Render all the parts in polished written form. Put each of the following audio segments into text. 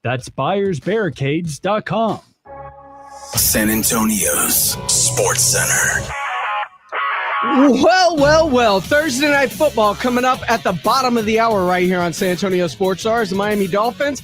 That's buyersbarricades.com. San Antonio's Sports Center. Well. Thursday Night Football coming up at the bottom of the hour right here on San Antonio Sports Stars. The Miami Dolphins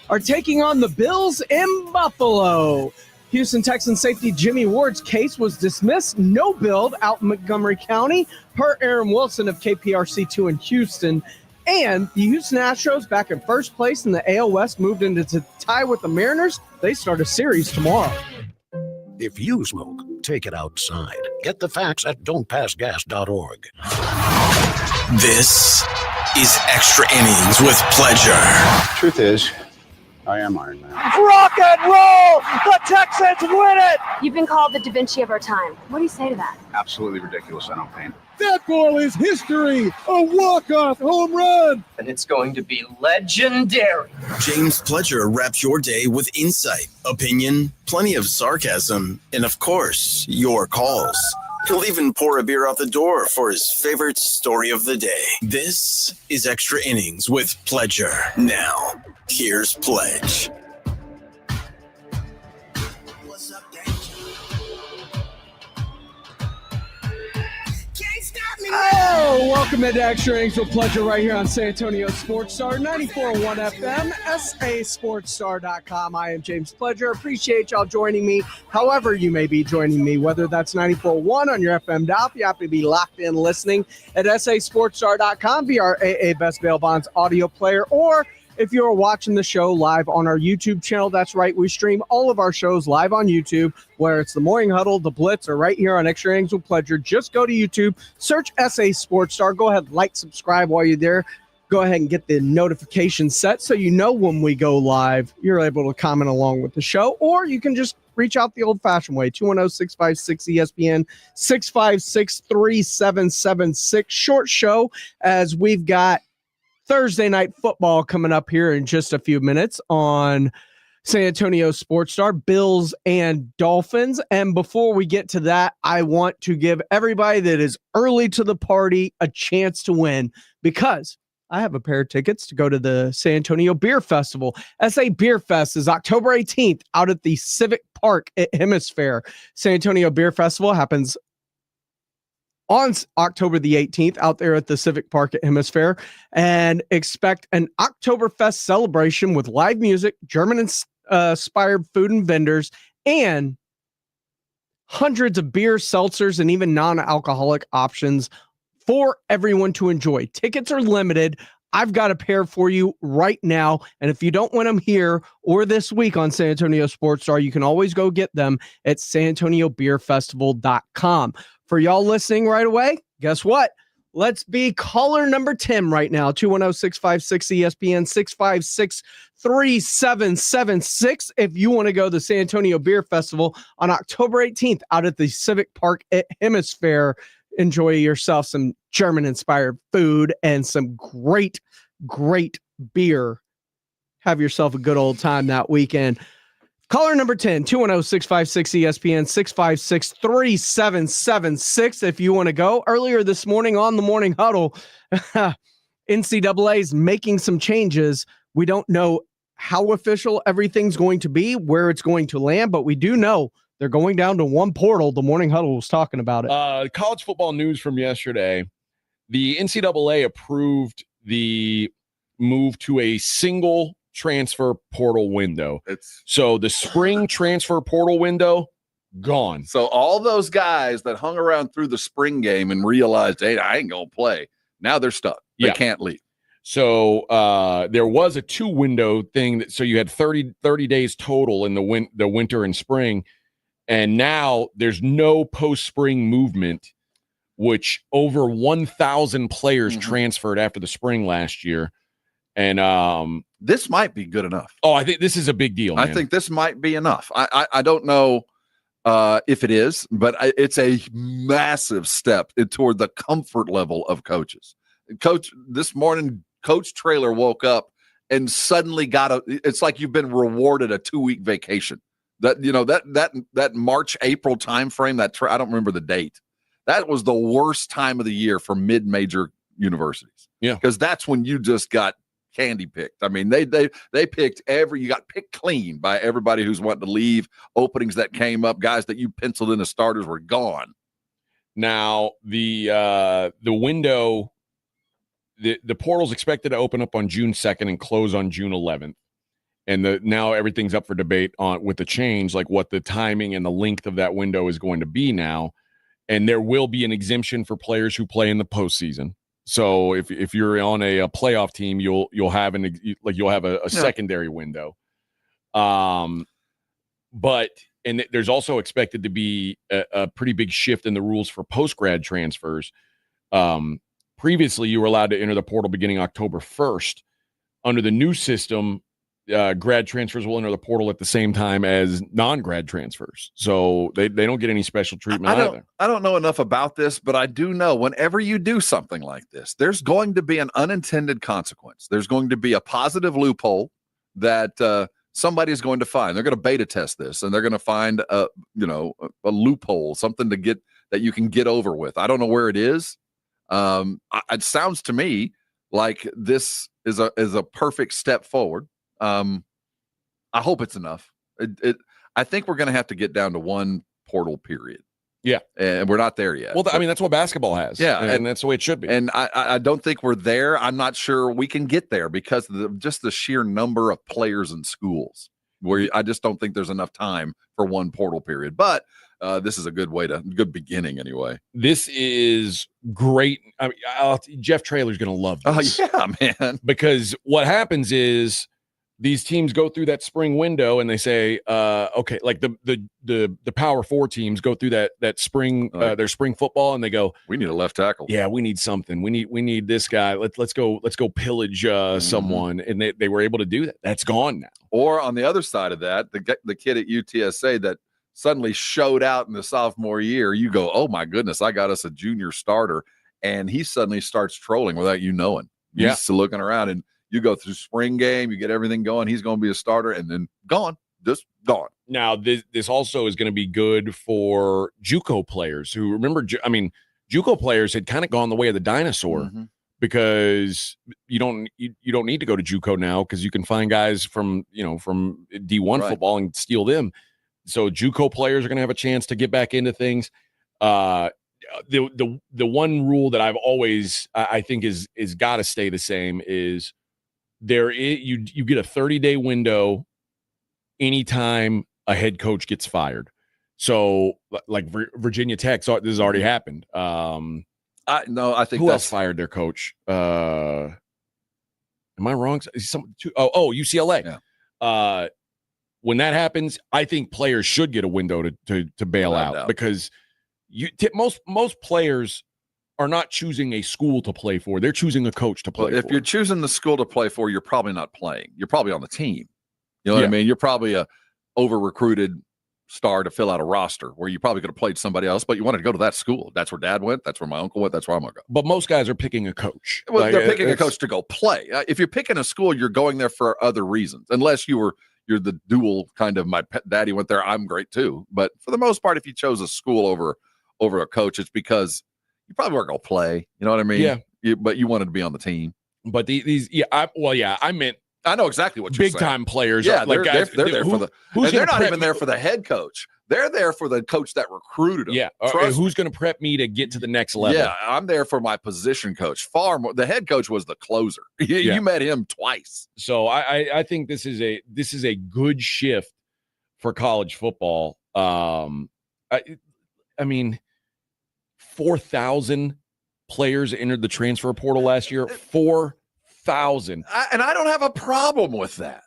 are taking on the Bills in Buffalo. Houston Texans safety Jimmy Ward's case was dismissed. No build out in Montgomery County per Aaron Wilson of KPRC2 in Houston. And the Houston Astros, back in first place in the AL West, moved into to tie with the Mariners. They start a series tomorrow. If you smoke, take it outside. Get the facts at don'tpassgas.org. This is Extra Innings with Pleasure. Truth is, I am Iron Man. Rock and roll! The Texans win it! You've been called the Da Vinci of our time. What do you say to that? Absolutely ridiculous. I don't paint. That ball is history. A walk-off home run. And it's going to be legendary. James Pledger wraps your day with insight, opinion, plenty of sarcasm, and of course, your calls. He'll even pour a beer out the door for his favorite story of the day. This is Extra Innings with Pledger. Now, here's Pledge. What's up, Welcome into Extra Innings with Pleasure right here on San Antonio Sports Star, 94.1 FM, sasportstar.com. I am James Pledger. Appreciate y'all joining me, however you may be joining me, whether that's 94.1 on your FM dial, if you happen to be locked in listening at sasportstar.com via our AA Best Bail Bonds audio player, or if you're watching the show live on our YouTube channel. That's right, we stream all of our shows live on YouTube, where it's the Morning Huddle, the Blitz, or right here on Extra Innings with Pleasure. Just go to YouTube, search SA Sports Star. Go ahead, like, subscribe while you're there. Go ahead and get the notification set so you know when we go live. You're able to comment along with the show, or you can just reach out the old-fashioned way, 210-656-ESPN, 656-3776. Short show, as we've got Thursday Night Football coming up here in just a few minutes on San Antonio Sports Star, Bills and Dolphins. And before we get to that, I want to give everybody that is early to the party a chance to win, because I have a pair of tickets to go to the San Antonio Beer Festival. SA Beer Fest is October 18th out at the Civic Park at Hemisphere. San Antonio Beer Festival happens on October the 18th out there at the Civic Park at Hemisphere, and expect an Oktoberfest celebration with live music, German-inspired food and vendors, and hundreds of beer, seltzers, and even non-alcoholic options for everyone to enjoy. Tickets are limited. I've got a pair for you right now, and if you don't win them here or this week on San Antonio Sports Star, you can always go get them at sanantoniobeerfestival.com. For y'all listening right away, guess what? Let's be caller number 10 right now, 210-656-ESPN, 656-3776. If you want to go to the San Antonio Beer Festival on October 18th out at the Civic Park at Hemisphere, enjoy yourself some German-inspired food and some great, great beer. Have yourself a good old time that weekend. Caller number 10, 210-656-ESPN, 656-3776. If you want to go. Earlier this morning on the Morning Huddle, NCAA is making some changes. We don't know how official everything's going to be, where it's going to land, but we do know they're going down to one portal. The Morning Huddle was talking about it. College football news from yesterday. The NCAA approved the move to a single transfer portal window. So the spring transfer portal window, gone. So all those guys that hung around through the spring game and realized, hey, I ain't going to play, now they're stuck. They can't leave. So there was a 2-window thing. So you had 30 days total in the winter and spring. And now there's no post-spring movement, which over 1,000 players transferred after the spring last year. And this might be good enough. Oh, I think this is a big deal, man. I think this might be enough. I don't know if it is, but it's a massive step toward the comfort level of coaches. Coach, this morning, Coach Traylor woke up and suddenly it's like you've been rewarded a 2-week vacation. That March, April timeframe, I don't remember the date. That was the worst time of the year for mid-major universities. Yeah. Because that's when you just got candy picked. I mean, they picked you got picked clean by everybody who's wanting to leave. Openings that came up, guys that you penciled in as starters were gone. Now the window, the portal's expected to open up on June 2nd and close on June 11th. And now everything's up for debate with the change, like what the timing and the length of that window is going to be now. And there will be an exemption for players who play in the postseason. So if you're on a playoff team, you'll have a secondary window. But there's also expected to be a pretty big shift in the rules for post-grad transfers. Previously, you were allowed to enter the portal beginning October 1st. Under the new system, grad transfers will enter the portal at the same time as non-grad transfers. So they don't get any special treatment either. I don't know enough about this, but I do know whenever you do something like this, there's going to be an unintended consequence. There's going to be a positive loophole that somebody is going to find. They're going to beta test this, and they're going to find a loophole, something that you can get over with. I don't know where it is. It sounds to me like this is a perfect step forward. I hope it's enough. I think we're going to have to get down to one portal period. Yeah. And we're not there yet. Well, I mean, that's what basketball has. Yeah. And that's the way it should be. And I don't think we're there. I'm not sure we can get there because of just the sheer number of players in schools where I just don't think there's enough time for one portal period. But this is a good beginning anyway. This is great. I mean, Jeff Traylor's going to love this. Oh, yeah, man. Because what happens is these teams go through that spring window and they say, okay, like the Power 4 teams go through that spring, their spring football, and they go, we need a left tackle. Yeah, we need something. We need this guy. Let's go pillage someone. And they were able to do that. That's gone now. Or on the other side of that, the kid at UTSA that suddenly showed out in the sophomore year, you go, oh my goodness, I got us a junior starter. And he suddenly starts trolling without you knowing. Yeah. He's looking around, and you go through spring game, you get everything going. He's going to be a starter, and then just gone. Now, this also is going to be good for JUCO players who remember. I mean, JUCO players had kind of gone the way of the dinosaur because you don't need to go to JUCO now because you can find guys from D1 football and steal them. So JUCO players are going to have a chance to get back into things. The one rule that I've always I think is got to stay the same is you get a 30-day window anytime a head coach gets fired. So like Virginia Tech, this has already happened. I think who else fired their coach? Am I wrong? UCLA. Yeah. When that happens, I think players should get a window to bail out because most players are not choosing a school to play for. They're choosing a coach to play for. If you're choosing the school to play for, you're probably not playing. You're probably on the team. You know what I mean? You're probably a over-recruited star to fill out a roster where you probably could have played somebody else, but you wanted to go to that school. That's where Dad went. That's where my uncle went. That's where I'm going to go. But most guys are picking a coach. Well, they're picking a coach to go play. If you're picking a school, you're going there for other reasons, unless you're the dual kind of my daddy went there, I'm great too. But for the most part, if you chose a school over a coach, it's because you probably weren't going to play. You know what I mean? Yeah. But you wanted to be on the team. But I meant I know exactly what you're saying. Big time players. Yeah, like they're there for the. And they're not even there for the head coach. They're there for the coach that recruited them. Yeah, who's going to prep me to get to the next level? Yeah, I'm there for my position coach. Far more. The head coach was the closer. You met him twice. So I think this is a good shift for college football. I mean, 4,000 players entered the transfer portal last year. 4,000, and I don't have a problem with that.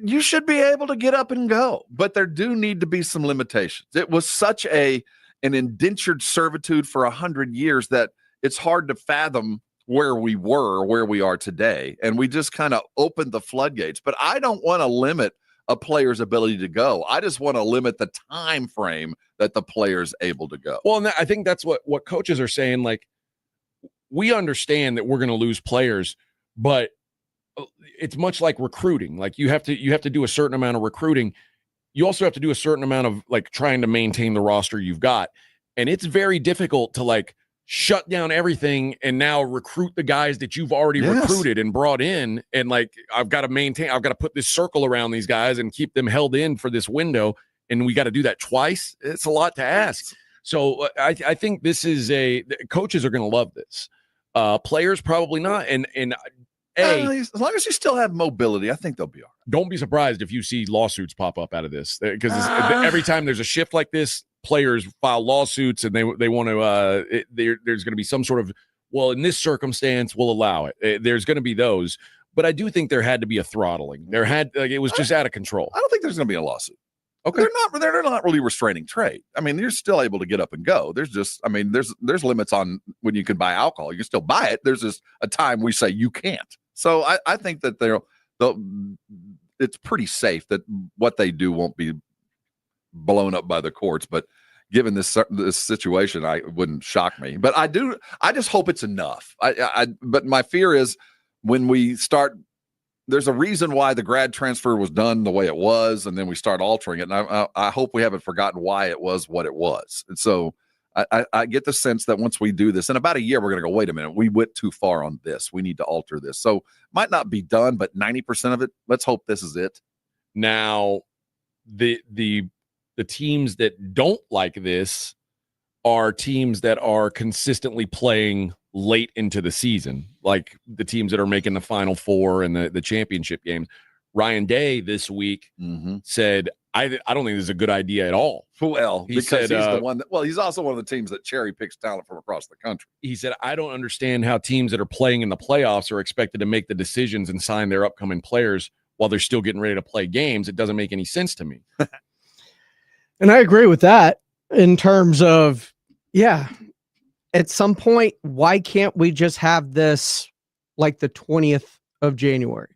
You should be able to get up and go, but there do need to be some limitations. It was such an indentured servitude for 100 years that it's hard to fathom where we were, where we are today. And we just kind of opened the floodgates, but I don't want to limit a player's ability to go. I just want to limit the time frame that the player's able to go. Well, and I think that's what coaches are saying. Like, we understand that we're going to lose players, but it's much like recruiting. Like you have to do a certain amount of recruiting. You also have to do a certain amount of like trying to maintain the roster you've got. And it's very difficult to like shut down everything and now recruit the guys that you've already recruited and brought in. And like, I've got to put this circle around these guys and keep them held in for this window. And we got to do that twice. It's a lot to ask. So I think coaches are going to love this. Players probably not. And as long as you still have mobility, I think they'll be all right. Don't be surprised if you see lawsuits pop up out of this, because every time there's a shift like this, players file lawsuits and they want to. There's going to be some sort of, well, in this circumstance, we'll allow it. There's going to be those, but I do think there had to be a throttling. It was just out of control. I don't think there's going to be a lawsuit. Okay, they're not really restraining trade. I mean, you're still able to get up and go. There's just, I mean, there's limits on when you can buy alcohol. You can still buy it. There's just a time we say you can't. So I think that it's pretty safe that what they do won't be blown up by the courts. But given this situation, it wouldn't shock me. But I just hope it's enough. But my fear is when we start. There's a reason why the grad transfer was done the way it was, and then we start altering it. And I hope we haven't forgotten why it was what it was. And so I get the sense that once we do this, in about a year, we're going to go, wait a minute, we went too far on this. We need to alter this. So might not be done, but 90% of it, let's hope this is it. Now, the teams that don't like this are teams that are consistently playing late into the season, like the teams that are making the Final Four and the championship games. Ryan Day this week said, I don't think this is a good idea at all. Well, he's the one that, he's also one of the teams that cherry picks talent from across the country. He said, I don't understand how teams that are playing in the playoffs are expected to make the decisions and sign their upcoming players while they're still getting ready to play games. It doesn't make any sense to me. And I agree with that in terms of, at some point, why can't we just have this like the 20th of January?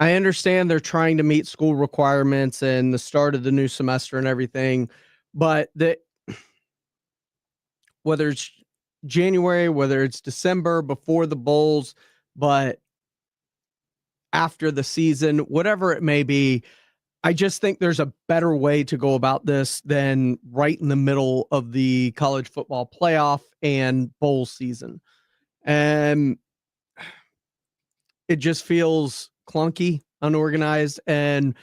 I understand they're trying to meet school requirements and the start of the new semester and everything, but whether it's January, whether it's December, before the bowls, but after the season, whatever it may be, I just think there's a better way to go about this than right in the middle of the college football playoff and bowl season. And it just feels clunky, unorganized, and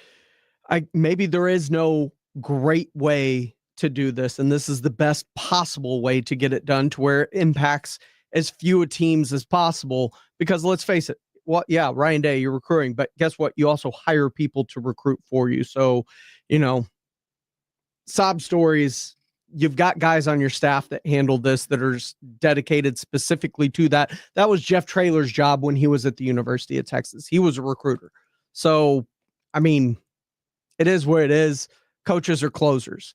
maybe there is no great way to do this, and this is the best possible way to get it done to where it impacts as few teams as possible. Because let's face it, Ryan Day, you're recruiting, but guess what? You also hire people to recruit for you. So, sob stories, you've got guys on your staff that handle this that are dedicated specifically to that. That was Jeff Traylor's job when he was at the University of Texas. He was a recruiter. So, I mean, it is what it is. Coaches are closers.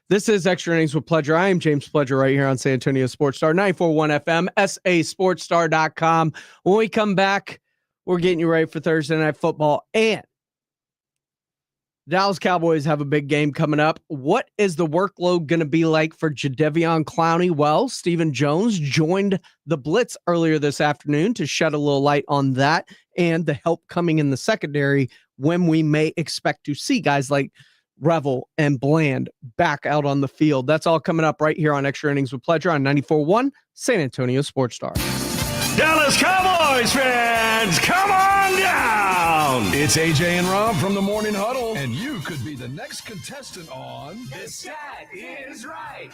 This is Extra Innings with Pledger. I am James Pledger right here on San Antonio Sports Star, 94.1 FM, sasportstar.com. When we come back, we're getting you ready for Thursday Night Football, and Dallas Cowboys have a big game coming up. What is the workload going to be like for Jadeveon Clowney? Well, Stephen Jones joined the Blitz earlier this afternoon to shed a little light on that and the help coming in the secondary when we may expect to see guys like Revel and Bland back out on the field. That's all coming up right here on Extra Innings with Pledger on 94.1 San Antonio Sports Star. Dallas Cowboys fans, come on down! It's AJ and Rob from the Morning Huddle, and you could be the next contestant on The Stat Is Right.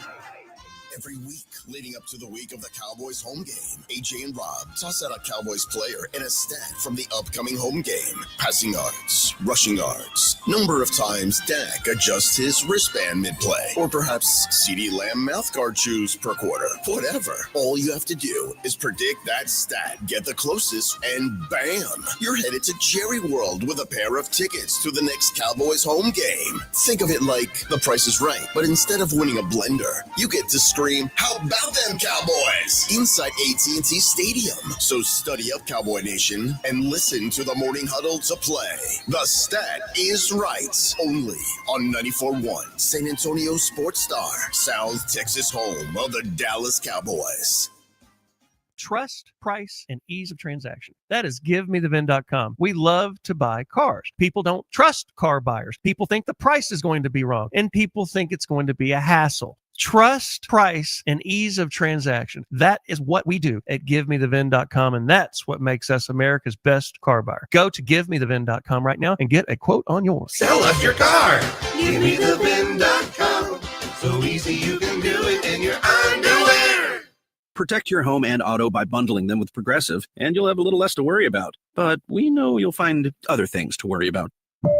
Every week leading up to the week of the Cowboys home game, AJ and Rob toss out a Cowboys player and a stat from the upcoming home game. Passing yards, rushing yards, number of times Dak adjusts his wristband mid-play, or perhaps CeeDee Lamb mouthguard chews per quarter. Whatever. All you have to do is predict that stat, get the closest, and bam! You're headed to Jerry World with a pair of tickets to the next Cowboys home game. Think of it like The Price is Right, but instead of winning a blender, you get to scream, "How about them Cowboys?" inside AT&T Stadium. So study up, Cowboy Nation, and listen to the Morning Huddle to play. The Stat Is Right, only on 94.1 San Antonio Sports Star, South Texas home of the Dallas Cowboys. Trust, price, and ease of transaction. That is GiveMeTheVin.com. We love to buy cars. People don't trust car buyers. People think the price is going to be wrong, and people think it's going to be a hassle. Trust, price, and ease of transaction. That is what we do at GiveMeTheVin.com, and that's what makes us America's best car buyer. Go to GiveMeTheVin.com right now and get a quote on yours. Sell us your car. GiveMeTheVin.com. So easy you can do it in your underwear. Protect your home and auto by bundling them with Progressive, and you'll have a little less to worry about. But we know you'll find other things to worry about.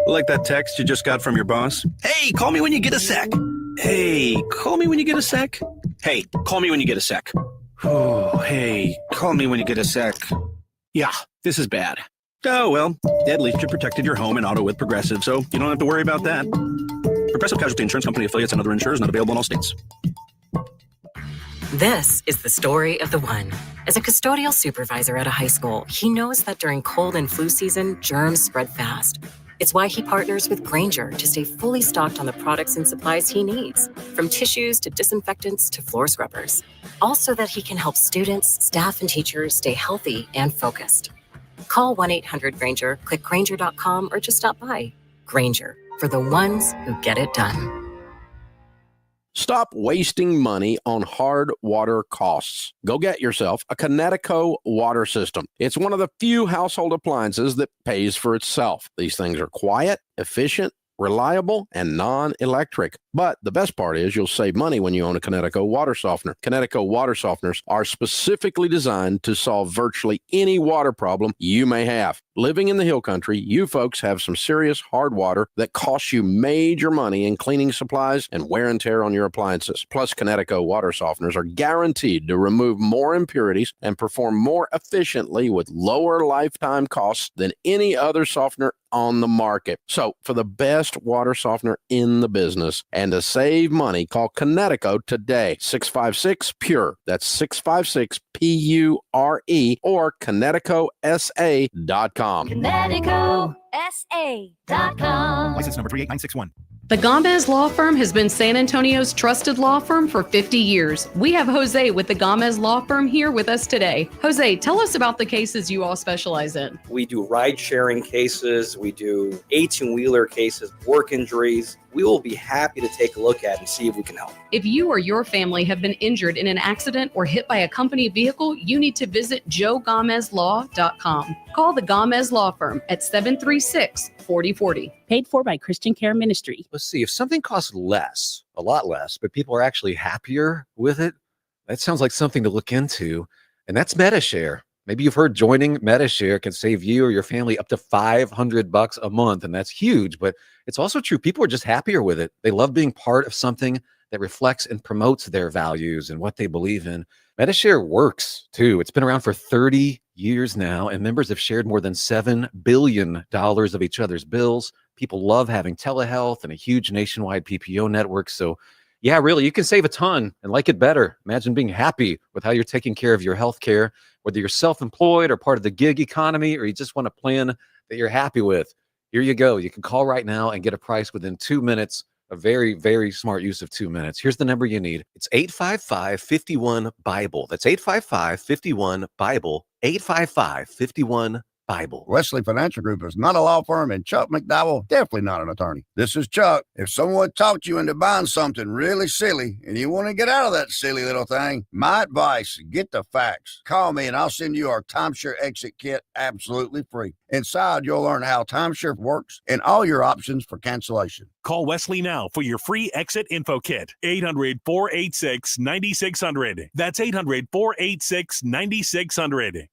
Like that text you just got from your boss. Hey, call me when you get a sec. Hey, call me when you get a sec. Hey, call me when you get a sec. Oh, hey, call me when you get a sec. Yeah, this is bad. Oh, well, at least you protected your home and auto with Progressive, so you don't have to worry about that. Progressive Casualty Insurance Company affiliates and other insurers not available in all states. This is the story of the one. As a custodial supervisor at a high school, he knows that during cold and flu season, germs spread fast. It's why he partners with Grainger to stay fully stocked on the products and supplies he needs, from tissues to disinfectants to floor scrubbers. All so that he can help students, staff, and teachers stay healthy and focused. Call 1-800-GRAINGER, click Grainger.com, or just stop by. Grainger, for the ones who get it done. Stop wasting money on hard water costs. Go get yourself a Connecticut water system. It's one of the few household appliances that pays for itself. These things are quiet, efficient, reliable, and non-electric. But the best part is you'll save money when you own a Connecticut water softener. Connecticut water softeners are specifically designed to solve virtually any water problem you may have. Living in the hill country, you folks have some serious hard water that costs you major money in cleaning supplies and wear and tear on your appliances. Plus, Connecticut water softeners are guaranteed to remove more impurities and perform more efficiently with lower lifetime costs than any other softener on the market. So, for the best water softener in the business and to save money, call Connecticut today. 656-PURE. That's 656-PURE or ConnecticutSA.com. ConnecticutSA.com. License number 38961. The Gomez Law Firm has been San Antonio's trusted law firm for 50 years. We have Jose with the Gomez Law Firm here with us today. Jose, tell us about the cases you all specialize in. We do ride-sharing cases. We do 18-wheeler cases, work injuries. We will be happy to take a look at and see if we can help. If you or your family have been injured in an accident or hit by a company vehicle, you need to visit joegomezlaw.com. Call the Gomez Law Firm at 736-4040. Paid for by Christian Care Ministry. Let's see, if something costs less, a lot less, but people are actually happier with it, that sounds like something to look into. And that's MediShare. Maybe you've heard joining MediShare can save you or your family up to $500 a month, and that's huge. But it's also true. People are just happier with it. They love being part of something that reflects and promotes their values and what they believe in. MediShare works, too. It's been around for 30 years now, and members have shared more than $7 billion of each other's bills. People love having telehealth and a huge nationwide PPO network. So, yeah, really, you can save a ton and like it better. Imagine being happy with how you're taking care of your health care, whether you're self-employed or part of the gig economy, or you just want a plan that you're happy with. Here you go. You can call right now and get a price within 2 minutes. A very, very smart use of 2 minutes. Here's the number you need. It's 855-51-BIBLE. That's 855-51-BIBLE. 855-51-BIBLE. Wesley Financial Group is not a law firm, and Chuck McDowell definitely not an attorney. This is Chuck. If someone talked you into buying something really silly and you want to get out of that silly little thing, my advice, get the facts. Call me and I'll send you our timeshare exit kit absolutely free. Inside, you'll learn how timeshare works and all your options for cancellation. Call Wesley now for your free exit info kit. 800-486-9600. That's 800-486-9600.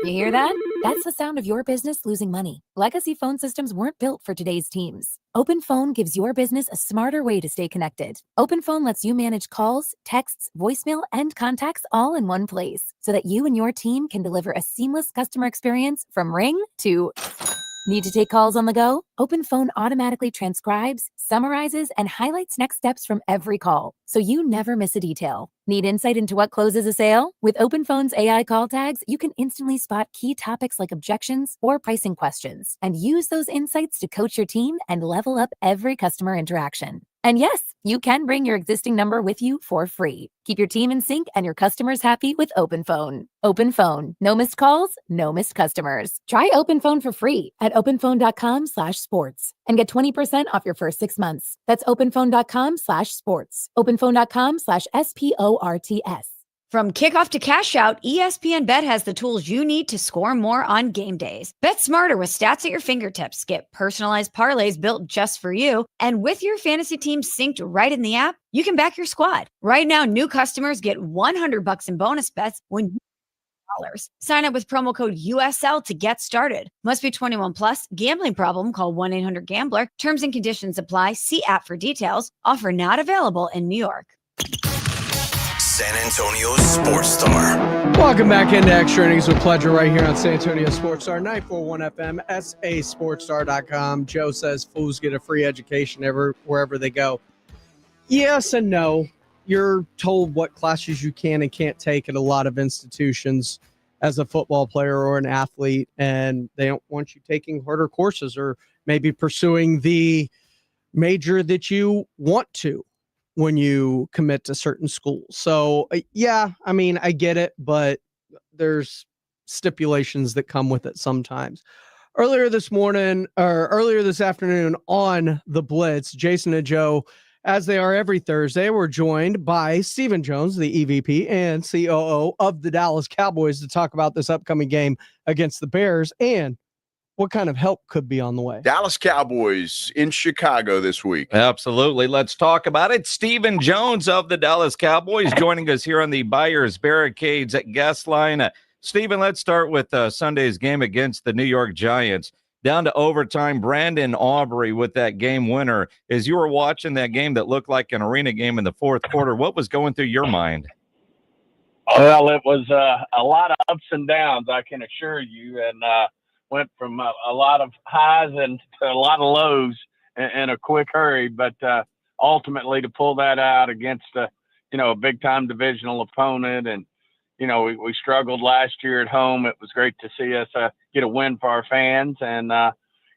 You hear that? That's the sound of your business losing money. Legacy phone systems weren't built for today's teams. OpenPhone gives your business a smarter way to stay connected. OpenPhone lets you manage calls, texts, voicemail, and contacts all in one place so that you and your team can deliver a seamless customer experience from ring to... Need to take calls on the go? OpenPhone automatically transcribes, summarizes, and highlights next steps from every call, so you never miss a detail. Need insight into what closes a sale? With OpenPhone's AI call tags, you can instantly spot key topics like objections or pricing questions, and use those insights to coach your team and level up every customer interaction. And yes, you can bring your existing number with you for free. Keep your team in sync and your customers happy with OpenPhone. OpenPhone. No missed calls, no missed customers. Try OpenPhone for free at openphone.com/sports and get 20% off your first 6 months. That's openphone.com/sports. openphone.com/SPORTS. From kickoff to cash out, ESPN Bet has the tools you need to score more on game days. Bet smarter with stats at your fingertips. Get personalized parlays built just for you. And with your fantasy team synced right in the app, you can back your squad. Right now, new customers get $100 in bonus bets when you $. Sign up with promo code USL to get started. Must be 21 plus. Gambling problem? Call 1-800-GAMBLER. Terms and conditions apply. See app for details. Offer not available in New York. San Antonio Sports Star. Welcome back into Extra Innings with Pleasure right here on San Antonio Sports Star, 941 FM, sasportstar.com. Joe says fools get a free education wherever they go. Yes and no. You're told what classes you can and can't take at a lot of institutions as a football player or an athlete, and they don't want you taking harder courses or maybe pursuing the major that you want to when you commit to certain schools. So, yeah, I mean, I get it, but there's stipulations that come with it sometimes. Earlier this afternoon on The Blitz, Jason and Joe, as they are every Thursday, were joined by Stephen Jones, the EVP and COO of the Dallas Cowboys, to talk about this upcoming game against the Bears and what kind of help could be on the way. Dallas Cowboys in Chicago this week. Absolutely. Let's talk about it. Stephen Jones of the Dallas Cowboys joining us here on the Buyers Barricades at Guest Line. Stephen, let's start with Sunday's game against the New York Giants. Down to overtime, Brandon Aubrey with that game winner. As you were watching that game that looked like an arena game in the fourth quarter, what was going through your mind? Well, it was a lot of ups and downs, I can assure you, and went from a lot of highs and to a lot of lows in a quick hurry. But ultimately, to pull that out against a big-time divisional opponent, and we struggled last year at home. It was great to see us get a win for our fans, and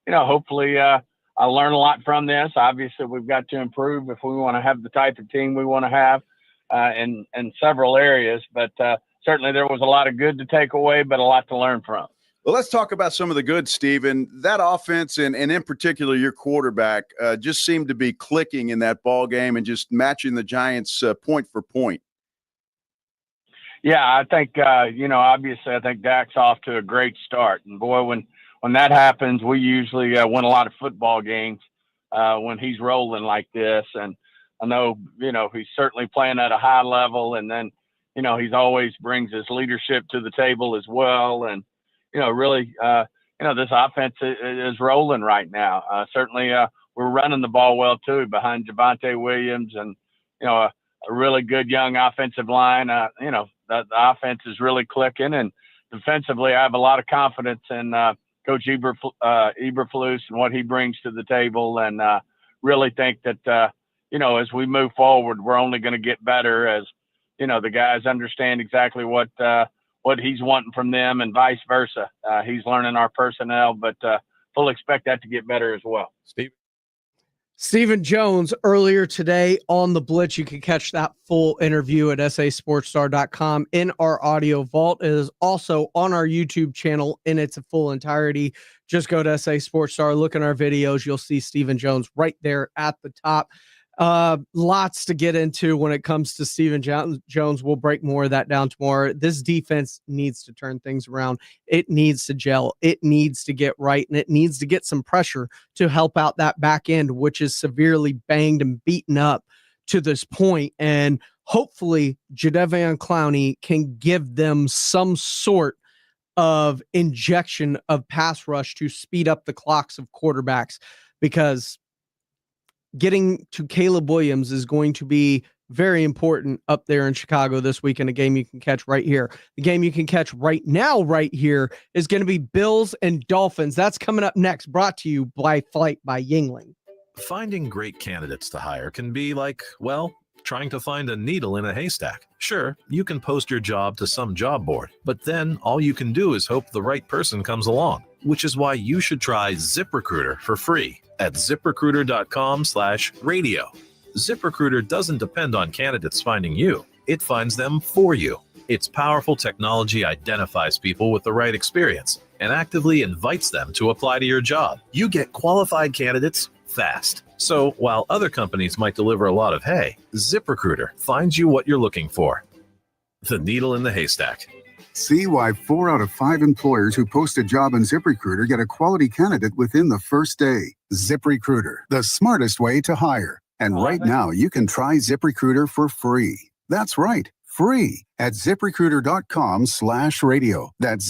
hopefully I learn a lot from this. Obviously, we've got to improve if we want to have the type of team we want to have in several areas. But certainly there was a lot of good to take away, but a lot to learn from. Well, let's talk about some of the good, Stephen. That offense and in particular your quarterback just seemed to be clicking in that ball game and just matching the Giants point for point. Yeah, I think, obviously I think Dak's off to a great start. And, boy, when that happens, we usually win a lot of football games when he's rolling like this. And I know, he's certainly playing at a high level. And then, he's always brings his leadership to the table as well. And, really, this offense is rolling right now. Certainly we're running the ball well, too, behind Javonte Williams and, a really good young offensive line. The offense is really clicking, and defensively, I have a lot of confidence in Coach Eberflus and what he brings to the table, and really think that as we move forward, we're only going to get better as the guys understand exactly what he's wanting from them, and vice versa. He's learning our personnel, but fully expect that to get better as well. Stephen Jones earlier today on The Blitz. You can catch that full interview at sasportstar.com in our audio vault. It is also on our YouTube channel in its full entirety. Just go to SA Sports Star, look in our videos. You'll see Stephen Jones right there at the top. Lots to get into when it comes to Stephen Jones. We'll break more of that down tomorrow. This defense needs to turn things around. It needs to gel. It needs to get right, and it needs to get some pressure to help out that back end, which is severely banged and beaten up to this point. And hopefully Jadeveon Clowney can give them some sort of injection of pass rush to speed up the clocks of quarterbacks, because getting to Caleb Williams is going to be very important up there in Chicago this week, in a game you can catch right here. The game you can catch right now, right here, is going to be Bills and Dolphins. That's coming up next, brought to you by Flight by Yingling. Finding great candidates to hire can be like, well, trying to find a needle in a haystack. Sure, you can post your job to some job board, but then all you can do is hope the right person comes along, which is why you should try ZipRecruiter for free at ziprecruiter.com/radio. ZipRecruiter doesn't depend on candidates finding you. It finds them for you. Its powerful technology identifies people with the right experience and actively invites them to apply to your job. You get qualified candidates fast. So while other companies might deliver a lot of hay, ZipRecruiter finds you what you're looking for. The needle in the haystack. See why 4 out of 5 employers who post a job on ZipRecruiter get a quality candidate within the first day. ZipRecruiter, the smartest way to hire. And right now, you can try ZipRecruiter for free. That's right, free at ZipRecruiter.com/radio. That's